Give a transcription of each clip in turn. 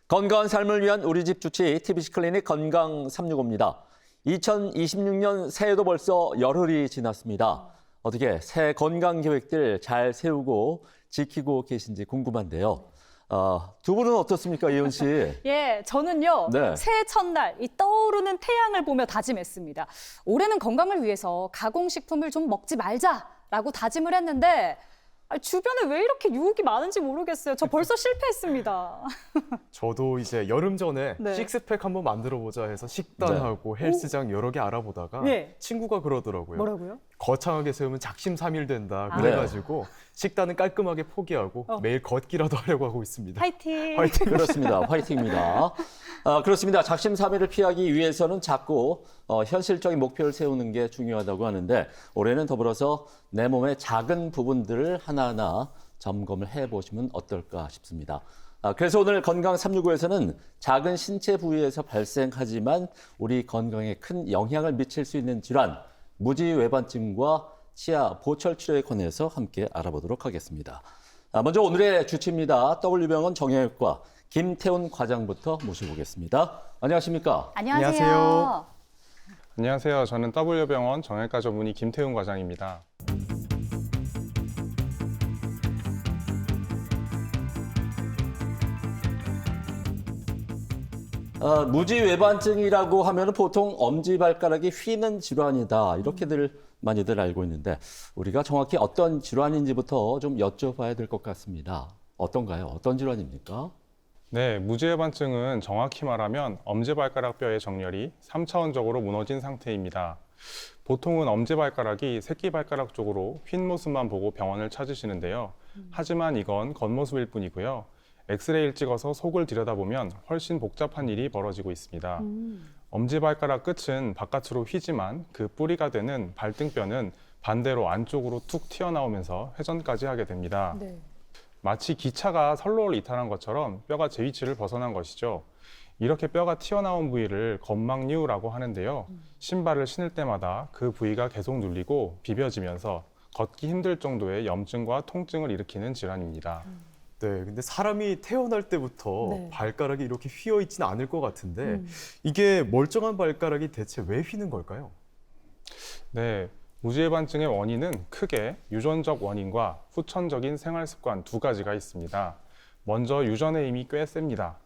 건강한 삶을 위한 우리 집 주치 TBC 클리닉 건강 365입니다. 2026년 새해도 벌써 열흘이 지났습니다. 어떻게 새 건강 계획들 잘 세우고 지키고 계신지 궁금한데요. 두 분은 어떻습니까, 예은 씨? 예, 저는요. 네. 새해 첫날 이 떠오르는 태양을 보며 다짐했습니다. 올해는 건강을 위해서 가공식품을 좀 먹지 말자라고 다짐을 했는데 주변에 왜 이렇게 유혹이 많은지 모르겠어요. 저 벌써 실패했습니다. 저도 이제 여름 전에 네. 식스팩 한번 만들어 보자 해서 식단하고 헬스장 여러 개 알아보다가 네. 친구가 그러더라고요. 뭐라고요? 거창하게 세우면 작심삼일 된다. 아. 그래가지고 식단은 깔끔하게 포기하고 어. 매일 걷기라도 하려고 하고 있습니다. 화이팅! 화이팅! 그렇습니다. 화이팅입니다. 그렇습니다. 작심삼일을 피하기 위해서는 자꾸 현실적인 목표를 세우는 게 중요하다고 하는데 올해는 더불어서 내 몸의 작은 부분들을 하나하나 점검을 해보시면 어떨까 싶습니다. 그래서 오늘 건강 365에서는 작은 신체 부위에서 발생하지만 우리 건강에 큰 영향을 미칠 수 있는 질환, 무지외반증과 치아 보철 치료에 관해서 함께 알아보도록 하겠습니다. 먼저 오늘의 주치입니다. W병원 정형외과 김태훈 과장부터 모셔보겠습니다. 안녕하십니까? 안녕하세요. 안녕하세요. 저는 W병원 정형외과 전문의 김태훈 과장입니다. 무지외반증이라고 하면 보통 엄지발가락이 휘는 질환이다. 이렇게들 많이들 알고 있는데 우리가 정확히 어떤 질환인지부터 좀 여쭤봐야 될 것 같습니다. 어떤가요? 어떤 질환입니까? 네, 무지외반증은 정확히 말하면 엄지발가락 뼈의 정렬이 3차원적으로 무너진 상태입니다. 보통은 엄지발가락이 새끼발가락 쪽으로 휜 모습만 보고 병원을 찾으시는데요. 하지만 이건 겉모습일 뿐이고요. 엑스레이를 찍어서 속을 들여다보면 훨씬 복잡한 일이 벌어지고 있습니다. 엄지발가락 끝은 바깥으로 휘지만 그 뿌리가 되는 발등뼈는 반대로 안쪽으로 툭 튀어나오면서 회전까지 하게 됩니다. 네. 마치 기차가 선로를 이탈한 것처럼 뼈가 제 위치를 벗어난 것이죠. 이렇게 뼈가 튀어나온 부위를 건망류라고 하는데요. 신발을 신을 때마다 그 부위가 계속 눌리고 비벼지면서 걷기 힘들 정도의 염증과 통증을 일으키는 질환입니다. 네, 근데 사람이 태어날 때부터 네. 발가락이 이렇게 휘어 있지는 않을 것 같은데 이게 멀쩡한 발가락이 대체 왜 휘는 걸까요? 네, 무지외반증의 원인은 크게 유전적 원인과 후천적인 생활 습관 두 가지가 있습니다. 먼저 유전의 힘이 꽤 셉니다.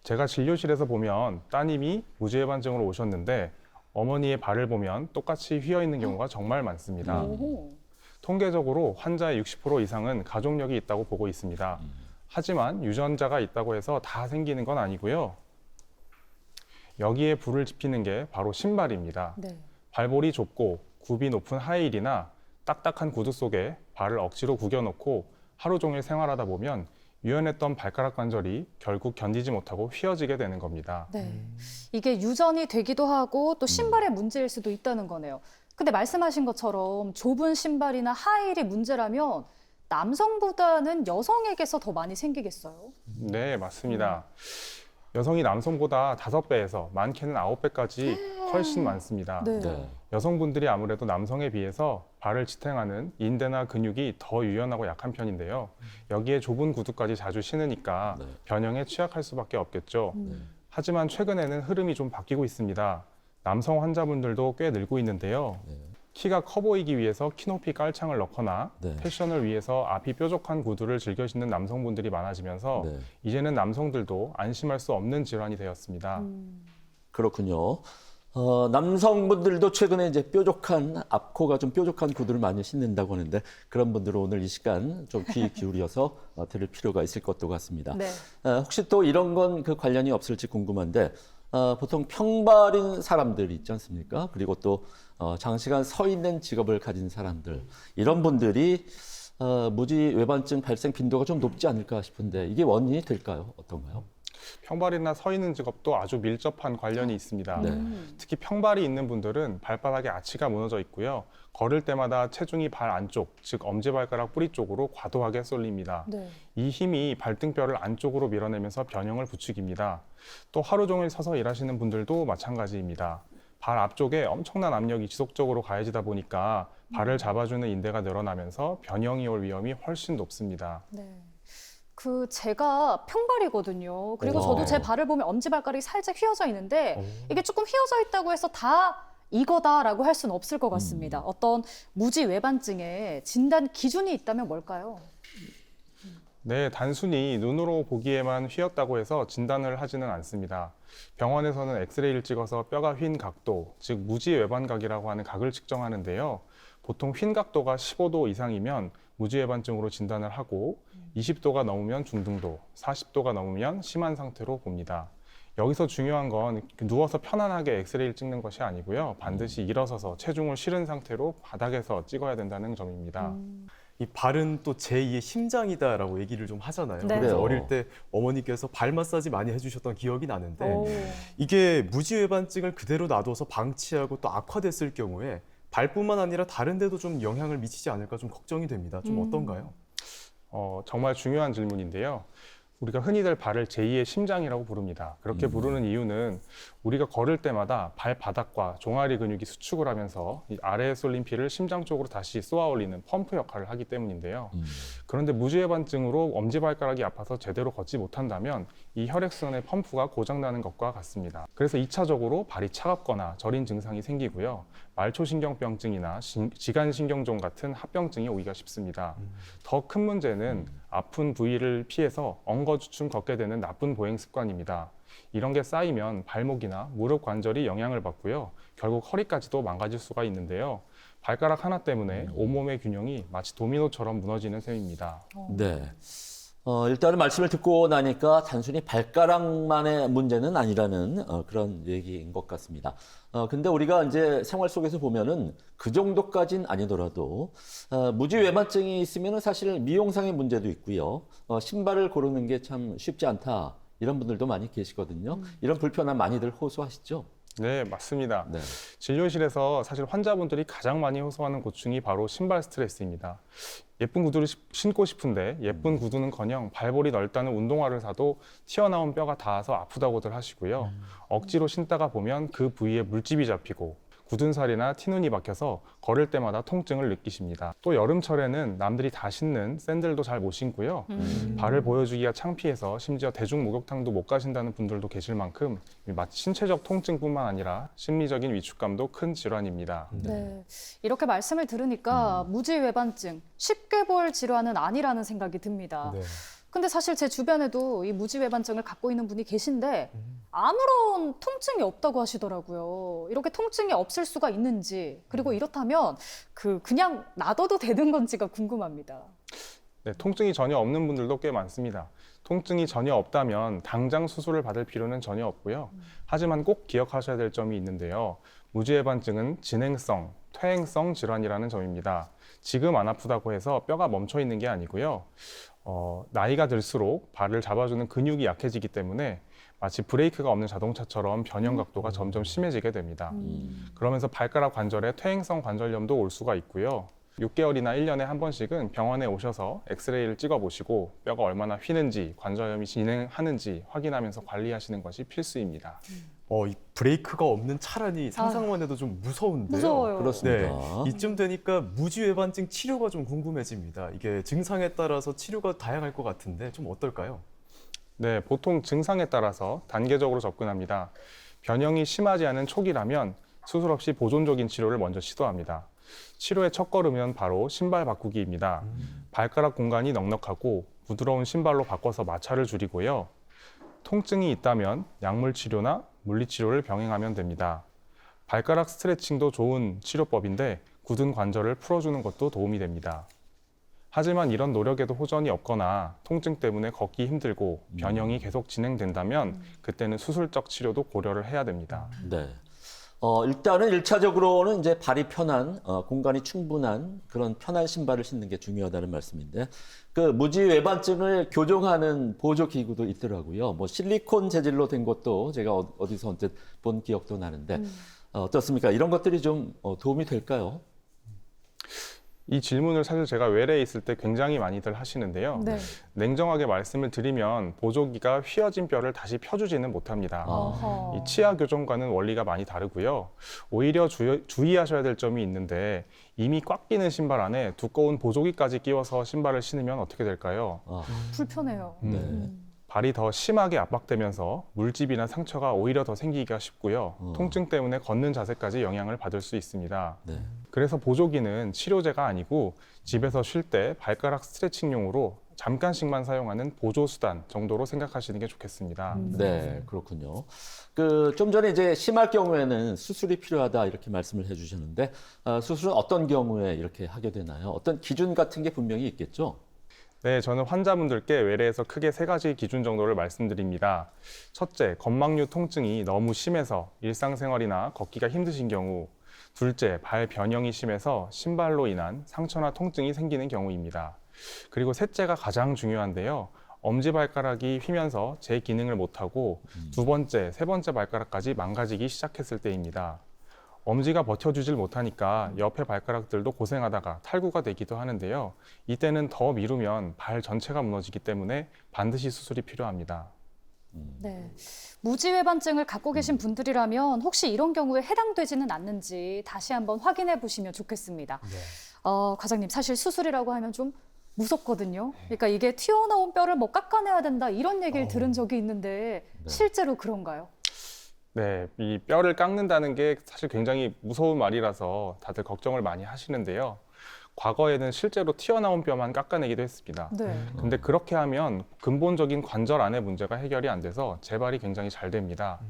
제가 진료실에서 보면 따님이 무지외반증으로 오셨는데 어머니의 발을 보면 똑같이 휘어 있는 경우가 정말 많습니다. 오호. 통계적으로 환자의 60% 이상은 가족력이 있다고 보고 있습니다. 하지만 유전자가 있다고 해서 다 생기는 건 아니고요. 여기에 불을 지피는 게 바로 신발입니다. 네. 발볼이 좁고 굽이 높은 하이힐이나 딱딱한 구두 속에 발을 억지로 구겨놓고 하루 종일 생활하다 보면 유연했던 발가락 관절이 결국 견디지 못하고 휘어지게 되는 겁니다. 네. 이게 유전이 되기도 하고 또 신발의 문제일 수도 있다는 거네요. 근데 말씀하신 것처럼 좁은 신발이나 하이힐이 문제라면 남성보다는 여성에게서 더 많이 생기겠어요? 네, 맞습니다. 여성이 남성보다 5배에서 많게는 9배까지 훨씬 많습니다. 네. 네. 여성분들이 아무래도 남성에 비해서 발을 지탱하는 인대나 근육이 더 유연하고 약한 편인데요. 여기에 좁은 구두까지 자주 신으니까 네. 변형에 취약할 수밖에 없겠죠. 하지만 최근에는 흐름이 좀 바뀌고 있습니다. 남성 환자분들도 꽤 늘고 있는데요. 네. 키가 커 보이기 위해서 키높이 깔창을 넣거나 네. 패션을 위해서 앞이 뾰족한 구두를 즐겨 신는 남성분들이 많아지면서 네. 이제는 남성들도 안심할 수 없는 질환이 되었습니다. 그렇군요. 남성분들도 최근에 이제 뾰족한 앞코가 좀 뾰족한 구두를 많이 신는다고 하는데 그런 분들은 오늘 이 시간 좀 귀 기울여서 들을 필요가 있을 것도 같습니다. 네. 혹시 또 이런 건 그 관련이 없을지 궁금한데 보통 평발인 사람들 있지 않습니까? 그리고 또 장시간 서 있는 직업을 가진 사람들 이런 분들이 무지외반증 발생 빈도가 좀 높지 않을까 싶은데 이게 원인이 될까요? 어떤가요? 평발이나 서 있는 직업도 아주 밀접한 관련이 있습니다. 네. 특히 평발이 있는 분들은 발바닥에 아치가 무너져 있고요. 걸을 때마다 체중이 발 안쪽, 즉 엄지발가락 뿌리 쪽으로 과도하게 쏠립니다. 네. 이 힘이 발등뼈를 안쪽으로 밀어내면서 변형을 부추깁니다. 또 하루 종일 서서 일하시는 분들도 마찬가지입니다. 발 앞쪽에 엄청난 압력이 지속적으로 가해지다 보니까 발을 잡아주는 인대가 늘어나면서 변형이 올 위험이 훨씬 높습니다. 네. 제가 평발이거든요. 그리고 오. 저도 제 발을 보면 엄지발가락이 살짝 휘어져 있는데 이게 조금 휘어져 있다고 해서 다 이거다라고 할 수는 없을 것 같습니다. 어떤 무지 외반증의 진단 기준이 있다면 뭘까요? 네, 단순히 눈으로 보기에만 휘었다고 해서 진단을 하지는 않습니다. 병원에서는 엑스레이를 찍어서 뼈가 휜 각도, 즉 무지외반각이라고 하는 각을 측정하는데요. 보통 휜 각도가 15도 이상이면 무지외반증으로 진단을 하고 20도가 넘으면 중등도, 40도가 넘으면 심한 상태로 봅니다. 여기서 중요한 건 누워서 편안하게 엑스레이를 찍는 것이 아니고요. 반드시 일어서서 체중을 실은 상태로 바닥에서 찍어야 된다는 점입니다. 이 발은 또 제2의 심장이다라고 얘기를 좀 하잖아요. 네. 그래서 그래요. 어릴 때 어머니께서 발 마사지 많이 해주셨던 기억이 나는데 오. 이게 무지외반증을 그대로 놔둬서 방치하고 또 악화됐을 경우에 발뿐만 아니라 다른 데도 좀 영향을 미치지 않을까 좀 걱정이 됩니다. 좀 어떤가요? 정말 중요한 질문인데요. 우리가 흔히들 발을 제2의 심장이라고 부릅니다. 그렇게 부르는 이유는 우리가 걸을 때마다 발바닥과 종아리 근육이 수축을 하면서 이 아래에 쏠린 피를 심장 쪽으로 다시 쏘아 올리는 펌프 역할을 하기 때문인데요. 그런데 무지외반증으로 엄지발가락이 아파서 제대로 걷지 못한다면 이 혈액순환의 펌프가 고장나는 것과 같습니다. 그래서 2차적으로 발이 차갑거나 저린 증상이 생기고요. 말초신경병증이나 지간신경종 같은 합병증이 오기가 쉽습니다. 더 큰 문제는 아픈 부위를 피해서 엉거주춤 걷게 되는 나쁜 보행 습관입니다. 이런 게 쌓이면 발목이나 무릎 관절이 영향을 받고요. 결국 허리까지도 망가질 수가 있는데요. 발가락 하나 때문에 온몸의 균형이 마치 도미노처럼 무너지는 셈입니다. 네. 일단은 말씀을 듣고 나니까 단순히 발가락만의 문제는 아니라는 그런 얘기인 것 같습니다. 근데 우리가 이제 생활 속에서 보면은 그 정도까진 아니더라도 무지외반증이 있으면은 사실 미용상의 문제도 있고요. 신발을 고르는 게 참 쉽지 않다. 이런 분들도 많이 계시거든요. 이런 불편함 많이들 호소하시죠? 네, 맞습니다. 네. 진료실에서 사실 환자분들이 가장 많이 호소하는 고충이 바로 신발 스트레스입니다. 예쁜 구두를 신고 싶은데 예쁜 구두는커녕 발볼이 넓다는 운동화를 사도 튀어나온 뼈가 닿아서 아프다고들 하시고요. 억지로 신다가 보면 그 부위에 물집이 잡히고 굳은 살이나 티눈이 박혀서 걸을 때마다 통증을 느끼십니다. 또 여름철에는 남들이 다 신는 샌들도 잘 못 신고요. 발을 보여주기가 창피해서 심지어 대중 목욕탕도 못 가신다는 분들도 계실 만큼 마치 신체적 통증뿐만 아니라 심리적인 위축감도 큰 질환입니다. 네. 이렇게 말씀을 들으니까 무지외반증 쉽게 볼 질환은 아니라는 생각이 듭니다. 네. 근데 사실 제 주변에도 이 무지외반증을 갖고 있는 분이 계신데 아무런 통증이 없다고 하시더라고요. 이렇게 통증이 없을 수가 있는지, 그리고 이렇다면 그냥 놔둬도 되는 건지가 궁금합니다. 네, 통증이 전혀 없는 분들도 꽤 많습니다. 통증이 전혀 없다면 당장 수술을 받을 필요는 전혀 없고요. 하지만 꼭 기억하셔야 될 점이 있는데요. 무지외반증은 진행성, 퇴행성 질환이라는 점입니다. 지금 안 아프다고 해서 뼈가 멈춰 있는 게 아니고요. 나이가 들수록 발을 잡아주는 근육이 약해지기 때문에 마치 브레이크가 없는 자동차처럼 변형 각도가 점점 심해지게 됩니다. 그러면서 발가락 관절에 퇴행성 관절염도 올 수가 있고요. 6개월이나 1년에 한 번씩은 병원에 오셔서 엑스레이를 찍어보시고 뼈가 얼마나 휘는지, 관절염이 진행하는지 확인하면서 관리하시는 것이 필수입니다. 이 브레이크가 없는 차라니 상상만 해도 좀 무서운데요. 무서워요. 그렇습니다. 네, 이쯤 되니까 무지외반증 치료가 좀 궁금해집니다. 이게 증상에 따라서 치료가 다양할 것 같은데 좀 어떨까요? 네, 보통 증상에 따라서 단계적으로 접근합니다. 변형이 심하지 않은 초기라면 수술 없이 보존적인 치료를 먼저 시도합니다. 치료의 첫걸음은 바로 신발 바꾸기입니다. 발가락 공간이 넉넉하고 부드러운 신발로 바꿔서 마찰을 줄이고요. 통증이 있다면 약물 치료나 물리 치료를 병행하면 됩니다. 발가락 스트레칭도 좋은 치료법인데 굳은 관절을 풀어주는 것도 도움이 됩니다. 하지만 이런 노력에도 호전이 없거나 통증 때문에 걷기 힘들고 변형이 계속 진행된다면 그때는 수술적 치료도 고려를 해야 됩니다. 네. 일단은 1차적으로는 이제 발이 편한, 공간이 충분한 그런 편한 신발을 신는 게 중요하다는 말씀인데, 그 무지외반증을 교정하는 보조 기구도 있더라고요. 뭐 실리콘 재질로 된 것도 제가 어디서 언뜻 본 기억도 나는데, 어떻습니까? 이런 것들이 좀 도움이 될까요? 이 질문을 사실 제가 외래에 있을 때 굉장히 많이들 하시는데요. 네. 냉정하게 말씀을 드리면 보조기가 휘어진 뼈를 다시 펴주지는 못합니다. 어허. 이 치아 교정과는 원리가 많이 다르고요. 오히려 주의하셔야 될 점이 있는데 이미 꽉 끼는 신발 안에 두꺼운 보조기까지 끼워서 신발을 신으면 어떻게 될까요? 아, 불편해요. 네. 발이 더 심하게 압박되면서 물집이나 상처가 오히려 더 생기기가 쉽고요. 통증 때문에 걷는 자세까지 영향을 받을 수 있습니다. 네. 그래서 보조기는 치료제가 아니고 집에서 쉴 때 발가락 스트레칭용으로 잠깐씩만 사용하는 보조수단 정도로 생각하시는 게 좋겠습니다. 네, 그렇군요. 좀 전에 이제 심할 경우에는 수술이 필요하다 이렇게 말씀을 해주셨는데 수술은 어떤 경우에 이렇게 하게 되나요? 어떤 기준 같은 게 분명히 있겠죠? 네, 저는 환자분들께 외래에서 크게 3가지 기준 정도를 말씀드립니다. 첫째, 건망류 통증이 너무 심해서 일상생활이나 걷기가 힘드신 경우. 둘째, 발 변형이 심해서 신발로 인한 상처나 통증이 생기는 경우입니다. 그리고 셋째가 가장 중요한데요. 엄지발가락이 휘면서 제 기능을 못하고 두 번째, 세 번째 발가락까지 망가지기 시작했을 때입니다. 엄지가 버텨주질 못하니까 옆에 발가락들도 고생하다가 탈구가 되기도 하는데요. 이때는 더 미루면 발 전체가 무너지기 때문에 반드시 수술이 필요합니다. 네. 무지외반증을 갖고 계신 분들이라면 혹시 이런 경우에 해당되지는 않는지 다시 한번 확인해 보시면 좋겠습니다. 과장님, 사실 수술이라고 하면 좀 무섭거든요. 그러니까 이게 튀어나온 뼈를 뭐 깎아내야 된다 이런 얘기를 들은 적이 있는데 실제로 그런가요? 네, 이 뼈를 깎는다는 게 사실 굉장히 무서운 말이라서 다들 걱정을 많이 하시는데요. 과거에는 실제로 튀어나온 뼈만 깎아내기도 했습니다. 네. 근데 그렇게 하면 근본적인 관절 안의 문제가 해결이 안 돼서 재발이 굉장히 잘 됩니다.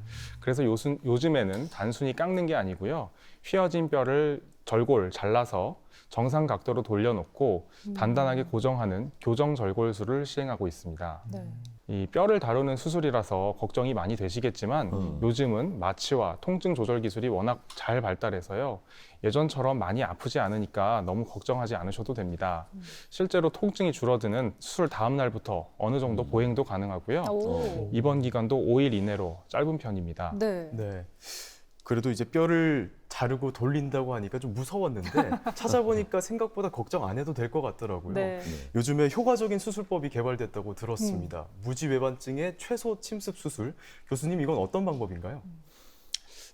그래서 요즘에는 단순히 깎는 게 아니고요. 휘어진 뼈를 절골 잘라서 정상 각도로 돌려놓고 단단하게 고정하는 교정 절골술을 시행하고 있습니다. 네. 이 뼈를 다루는 수술이라서 걱정이 많이 되시겠지만 요즘은 마취와 통증 조절 기술이 워낙 잘 발달해서요. 예전처럼 많이 아프지 않으니까 너무 걱정하지 않으셔도 됩니다. 실제로 통증이 줄어드는 수술 다음 날부터 어느 정도 보행도 가능하고요. 오. 입원 기간도 5일 이내로 짧은 편입니다. 네. 네. 그래도 이제 뼈를 자르고 돌린다고 하니까 좀 무서웠는데 찾아보니까 생각보다 걱정 안 해도 될 것 같더라고요. 네. 요즘에 효과적인 수술법이 개발됐다고 들었습니다. 무지외반증의 최소 침습 수술. 교수님, 이건 어떤 방법인가요?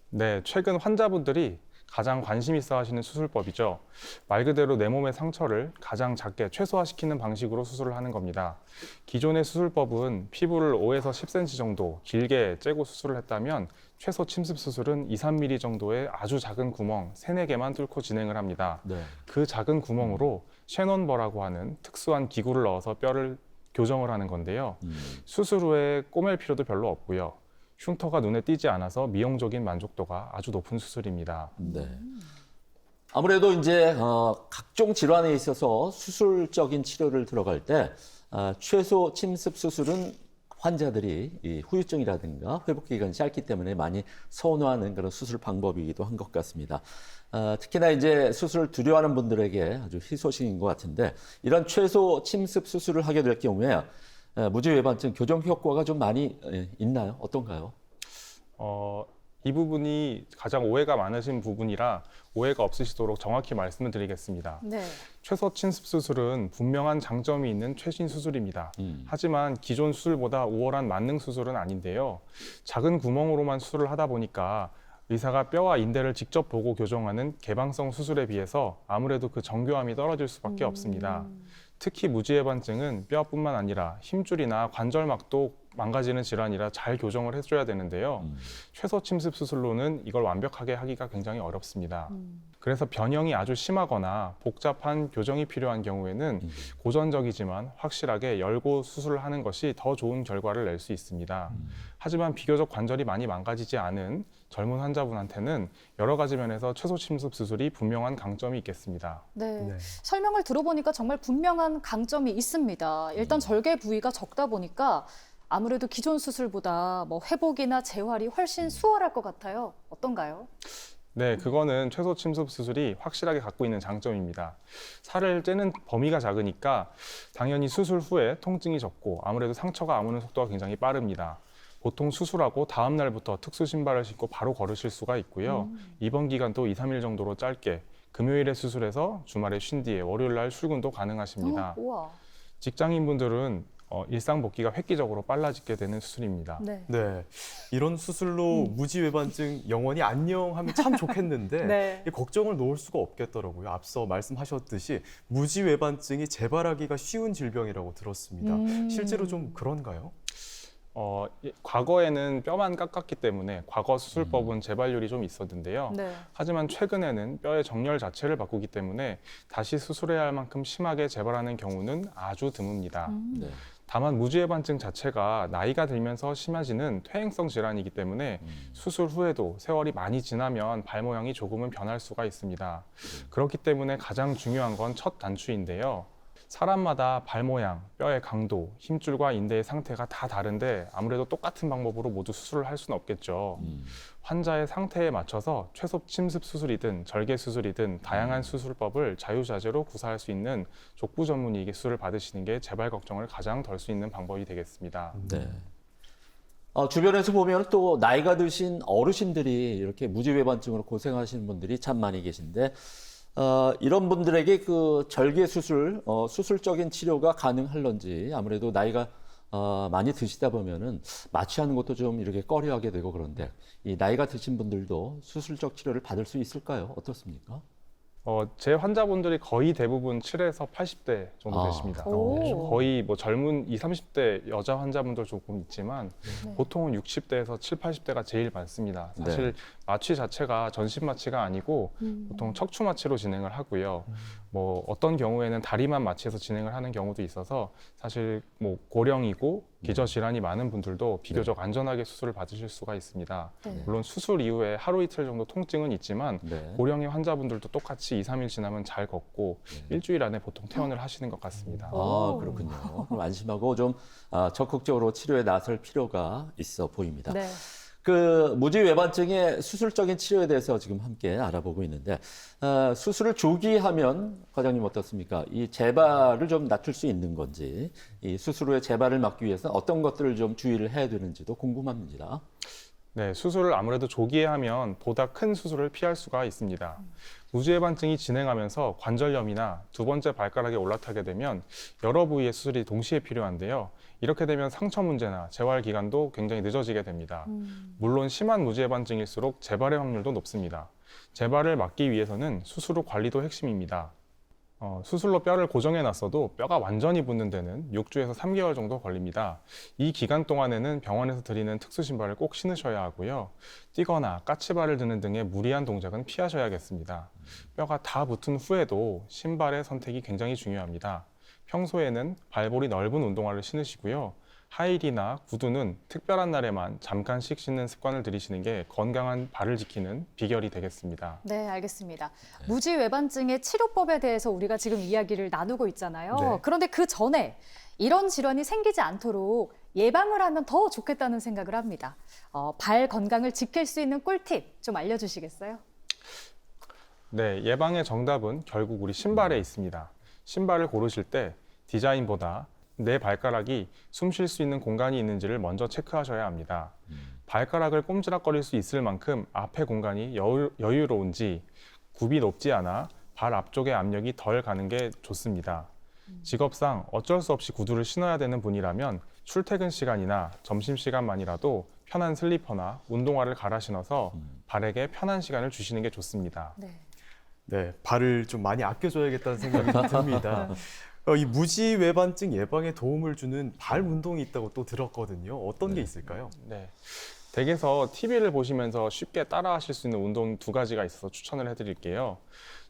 네, 최근 환자분들이 가장 관심 있어 하시는 수술법이죠. 말 그대로 내 몸의 상처를 가장 작게 최소화시키는 방식으로 수술을 하는 겁니다. 기존의 수술법은 피부를 5에서 10cm 정도 길게 째고 수술을 했다면 최소 침습 수술은 2, 3mm 정도의 아주 작은 구멍 3, 4개만 뚫고 진행을 합니다. 네. 그 작은 구멍으로 셰논버라고 하는 특수한 기구를 넣어서 뼈를 교정을 하는 건데요. 수술 후에 꼬맬 필요도 별로 없고요. 흉터가 눈에 띄지 않아서 미용적인 만족도가 아주 높은 수술입니다. 네. 아무래도 이제 각종 질환에 있어서 수술적인 치료를 들어갈 때 최소 침습 수술은 환자들이 이 후유증이라든가 회복 기간이 짧기 때문에 많이 선호하는 그런 수술 방법이기도 한 것 같습니다. 특히나 이제 수술을 두려워하는 분들에게 아주 희소식인 것 같은데 이런 최소 침습 수술을 하게 될 경우에 무지외반증 교정 효과가 좀 많이 있나요? 어떤가요? 이 부분이 가장 오해가 많으신 부분이라 오해가 없으시도록 정확히 말씀을 드리겠습니다. 네. 최소 침습 수술은 분명한 장점이 있는 최신 수술입니다. 하지만 기존 수술보다 우월한 만능 수술은 아닌데요. 작은 구멍으로만 수술을 하다 보니까 의사가 뼈와 인대를 직접 보고 교정하는 개방성 수술에 비해서 아무래도 그 정교함이 떨어질 수밖에 없습니다. 특히 무지외반증은 뼈뿐만 아니라 힘줄이나 관절막도 망가지는 질환이라 잘 교정을 해줘야 되는데요. 최소 침습 수술로는 이걸 완벽하게 하기가 굉장히 어렵습니다. 그래서 변형이 아주 심하거나 복잡한 교정이 필요한 경우에는 고전적이지만 확실하게 열고 수술을 하는 것이 더 좋은 결과를 낼 수 있습니다. 하지만 비교적 관절이 많이 망가지지 않은 젊은 환자분한테는 여러 가지 면에서 최소 침습 수술이 분명한 강점이 있겠습니다. 네. 네. 설명을 들어보니까 정말 분명한 강점이 있습니다. 일단 절개 부위가 적다 보니까 아무래도 기존 수술보다 뭐 회복이나 재활이 훨씬 수월할 것 같아요. 어떤가요? 네, 그거는 최소 침습 수술이 확실하게 갖고 있는 장점입니다. 살을 째는 범위가 작으니까 당연히 수술 후에 통증이 적고 아무래도 상처가 아무는 속도가 굉장히 빠릅니다. 보통 수술하고 다음 날부터 특수 신발을 신고 바로 걸으실 수가 있고요. 입원 기간도 2, 3일 정도로 짧게 금요일에 수술해서 주말에 쉰 뒤에 월요일 날 출근도 가능하십니다. 우와. 직장인분들은 일상 복귀가 획기적으로 빨라지게 되는 수술입니다. 네. 네, 이런 수술로 무지외반증 영원히 안녕하면 참 좋겠는데 네. 이 걱정을 놓을 수가 없겠더라고요. 앞서 말씀하셨듯이 무지외반증이 재발하기가 쉬운 질병이라고 들었습니다. 실제로 좀 그런가요? 과거에는 뼈만 깎았기 때문에 과거 수술법은 재발률이 좀 있었는데요. 네. 하지만 최근에는 뼈의 정렬 자체를 바꾸기 때문에 다시 수술해야 할 만큼 심하게 재발하는 경우는 아주 드뭅니다. 네. 다만 무지외반증 자체가 나이가 들면서 심해지는 퇴행성 질환이기 때문에 수술 후에도 세월이 많이 지나면 발 모양이 조금은 변할 수가 있습니다. 그렇기 때문에 가장 중요한 건 첫 단추인데요. 사람마다 발 모양, 뼈의 강도, 힘줄과 인대의 상태가 다 다른데 아무래도 똑같은 방법으로 모두 수술을 할 수는 없겠죠. 환자의 상태에 맞춰서 최소 침습 수술이든 절개 수술이든 다양한 수술법을 자유자재로 구사할 수 있는 족부 전문의 기술을 받으시는 게 재발 걱정을 가장 덜 수 있는 방법이 되겠습니다. 네. 주변에서 보면 또 나이가 드신 어르신들이 이렇게 무지외반증으로 고생하시는 분들이 참 많이 계신데 이런 분들에게 그 절개 수술, 수술적인 치료가 가능할런지 아무래도 나이가 많이 드시다 보면은 마취하는 것도 좀 이렇게 꺼려하게 되고 그런데 이 나이가 드신 분들도 수술적 치료를 받을 수 있을까요? 어떻습니까? 제 환자분들이 거의 대부분 7에서 80대 정도 아. 되십니다. 오. 거의 뭐 젊은 20, 30대 여자 환자분들 조금 있지만 네. 보통은 60대에서 7, 80대가 제일 많습니다. 사실 마취 자체가 전신 마취가 아니고 보통 척추 마취로 진행을 하고요. 뭐 어떤 경우에는 다리만 마취해서 진행을 하는 경우도 있어서 사실 뭐 고령이고 기저 질환이 많은 분들도 비교적 안전하게 수술을 받으실 수가 있습니다. 네. 물론 수술 이후에 하루 이틀 정도 통증은 있지만 네. 고령의 환자분들도 똑같이 2, 3일 지나면 잘 걷고 일주일 안에 보통 퇴원을 하시는 것 같습니다. 아, 그렇군요. 그럼 안심하고 좀 적극적으로 치료에 나설 필요가 있어 보입니다. 네. 그 무지외반증의 수술적인 치료에 대해서 지금 함께 알아보고 있는데 수술을 조기 하면 과장님 어떻습니까? 이 재발을 좀 낮출 수 있는 건지 이 수술 후에 재발을 막기 위해서 어떤 것들을 좀 주의를 해야 되는지도 궁금합니다. 네, 수술을 아무래도 조기에 하면 보다 큰 수술을 피할 수가 있습니다. 무지외반증이 진행하면서 관절염이나 두 번째 발가락에 올라타게 되면 여러 부위의 수술이 동시에 필요한데요. 이렇게 되면 상처 문제나 재활 기간도 굉장히 늦어지게 됩니다. 물론 심한 무지외반증일수록 재발의 확률도 높습니다. 재발을 막기 위해서는 수술 후 관리도 핵심입니다. 수술로 뼈를 고정해 놨어도 뼈가 완전히 붙는 데는 6주에서 3개월 정도 걸립니다. 이 기간 동안에는 병원에서 드리는 특수 신발을 꼭 신으셔야 하고요. 뛰거나 까치발을 드는 등의 무리한 동작은 피하셔야겠습니다. 뼈가 다 붙은 후에도 신발의 선택이 굉장히 중요합니다. 평소에는 발볼이 넓은 운동화를 신으시고요. 하이힐이나 구두는 특별한 날에만 잠깐씩 신는 습관을 들이시는 게 건강한 발을 지키는 비결이 되겠습니다. 네, 알겠습니다. 무지외반증의 치료법에 대해서 우리가 지금 이야기를 나누고 있잖아요. 네. 그런데 그 전에 이런 질환이 생기지 않도록 예방을 하면 더 좋겠다는 생각을 합니다. 발 건강을 지킬 수 있는 꿀팁 좀 알려주시겠어요? 네, 예방의 정답은 결국 우리 신발에 있습니다. 신발을 고르실 때 디자인보다 내 발가락이 숨 쉴 수 있는 공간이 있는지를 먼저 체크하셔야 합니다. 발가락을 꼼지락거릴 수 있을 만큼 앞의 공간이 여유로운지, 굽이 높지 않아 발 앞쪽의 압력이 덜 가는 게 좋습니다. 직업상 어쩔 수 없이 구두를 신어야 되는 분이라면 출퇴근 시간이나 점심시간만이라도 편한 슬리퍼나 운동화를 갈아 신어서 발에게 편한 시간을 주시는 게 좋습니다. 네. 네, 발을 좀 많이 아껴줘야겠다는 생각이 듭니다. 이 무지외반증 예방에 도움을 주는 발 운동이 있다고 또 들었거든요. 어떤 게 있을까요? 네. 댁에서 TV를 보시면서 쉽게 따라 하실 수 있는 운동 2가지가 있어서 추천을 해드릴게요.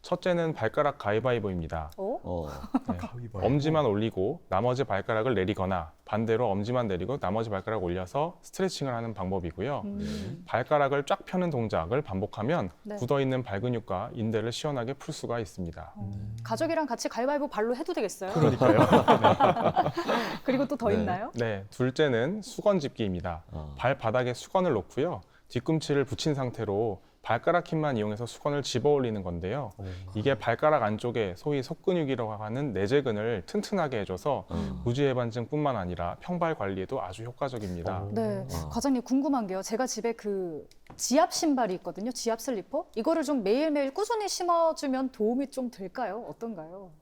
첫째는 발가락 가위바위보입니다. 네. 가위바위보. 엄지만 올리고 나머지 발가락을 내리거나 반대로 엄지만 내리고 나머지 발가락 올려서 스트레칭을 하는 방법이고요. 발가락을 쫙 펴는 동작을 반복하면 네. 굳어있는 발근육과 인대를 시원하게 풀 수가 있습니다. 가족이랑 같이 가위바위보 발로 해도 되겠어요? 그러니까요. 그리고 또 더 네. 있나요? 네, 둘째는 수건 집기입니다. 발바닥에 수건을 놓고요. 뒤꿈치를 붙인 상태로 발가락 힘만 이용해서 수건을 집어 올리는 건데요. 이게 발가락 안쪽에 소위 속근육이라고 하는 내재근을 튼튼하게 해줘서 무지해반증뿐만 아니라 평발 관리에도 아주 효과적입니다. 네, 과장님 궁금한 게요. 제가 집에 그 지압 신발이 있거든요. 지압 슬리퍼. 이거를 좀 매일매일 꾸준히 신어주면 도움이 좀 될까요? 어떤가요?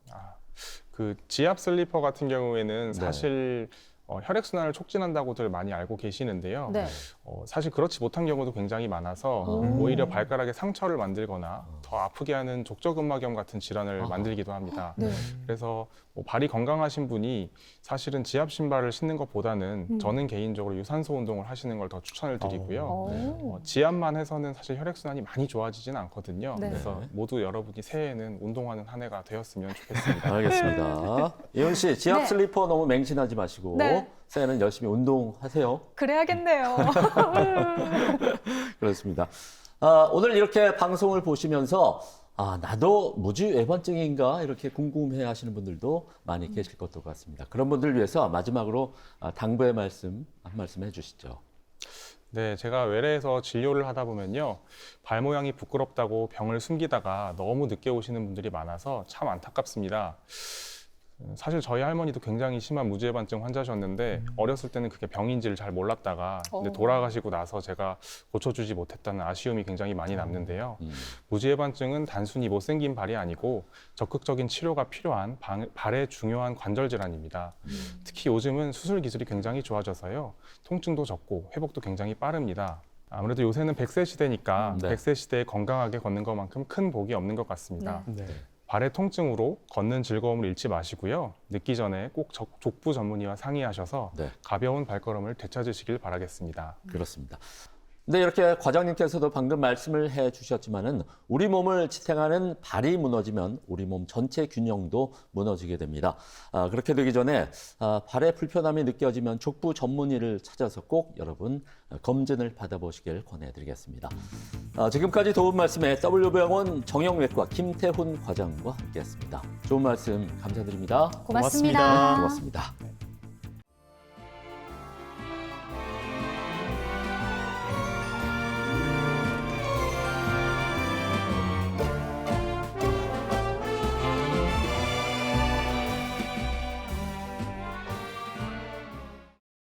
그 지압 슬리퍼 같은 경우에는 사실 혈액순환을 촉진한다고들 많이 알고 계시는데요. 네. 사실 그렇지 못한 경우도 굉장히 많아서 오히려 발가락에 상처를 만들거나 더 아프게 하는 족저근막염 같은 질환을 만들기도 합니다. 네. 그래서 발이 건강하신 분이 사실은 지압 신발을 신는 것보다는 저는 개인적으로 유산소 운동을 하시는 걸 더 추천을 드리고요. 지압만 해서는 사실 혈액순환이 많이 좋아지지는 않거든요. 네. 그래서 모두 여러분이 새해에는 운동하는 한 해가 되었으면 좋겠습니다. 알겠습니다. 이은 씨, 지압 네. 슬리퍼 너무 맹신하지 마시고 네. 새해는 열심히 운동하세요. 그래야겠네요. 그렇습니다. 오늘 이렇게 방송을 보시면서 나도 무지외반증인가 이렇게 궁금해 하시는 분들도 많이 계실 것도 같습니다. 그런 분들을 위해서 마지막으로 당부의 말씀 한 말씀 해주시죠. 네, 제가 외래에서 진료를 하다 보면요. 발 모양이 부끄럽다고 병을 숨기다가 너무 늦게 오시는 분들이 많아서 참 안타깝습니다. 사실 저희 할머니도 굉장히 심한 무지해반증 환자셨는데 어렸을 때는 그게 병인지를 잘 몰랐다가 근데 돌아가시고 나서 제가 고쳐주지 못했다는 아쉬움이 굉장히 많이 남는데요. 무지해반증은 단순히 못생긴 발이 아니고 적극적인 치료가 필요한 발의 중요한 관절 질환입니다. 특히 요즘은 수술 기술이 굉장히 좋아져서요. 통증도 적고 회복도 굉장히 빠릅니다. 아무래도 요새는 100세 시대니까 네. 100세 시대에 건강하게 걷는 것만큼 큰 복이 없는 것 같습니다. 네. 발의 통증으로 걷는 즐거움을 잃지 마시고요. 늦기 전에 꼭 족부 전문의와 상의하셔서 네. 가벼운 발걸음을 되찾으시길 바라겠습니다. 그렇습니다. 근데 이렇게 과장님께서도 방금 말씀을 해 주셨지만은 우리 몸을 지탱하는 발이 무너지면 우리 몸 전체 균형도 무너지게 됩니다. 그렇게 되기 전에 발의 불편함이 느껴지면 족부 전문의를 찾아서 꼭 여러분 검진을 받아보시길 권해드리겠습니다. 지금까지 도움 말씀에 W병원 정형외과 김태훈 과장과 함께했습니다. 좋은 말씀 감사드립니다. 고맙습니다. 고맙습니다.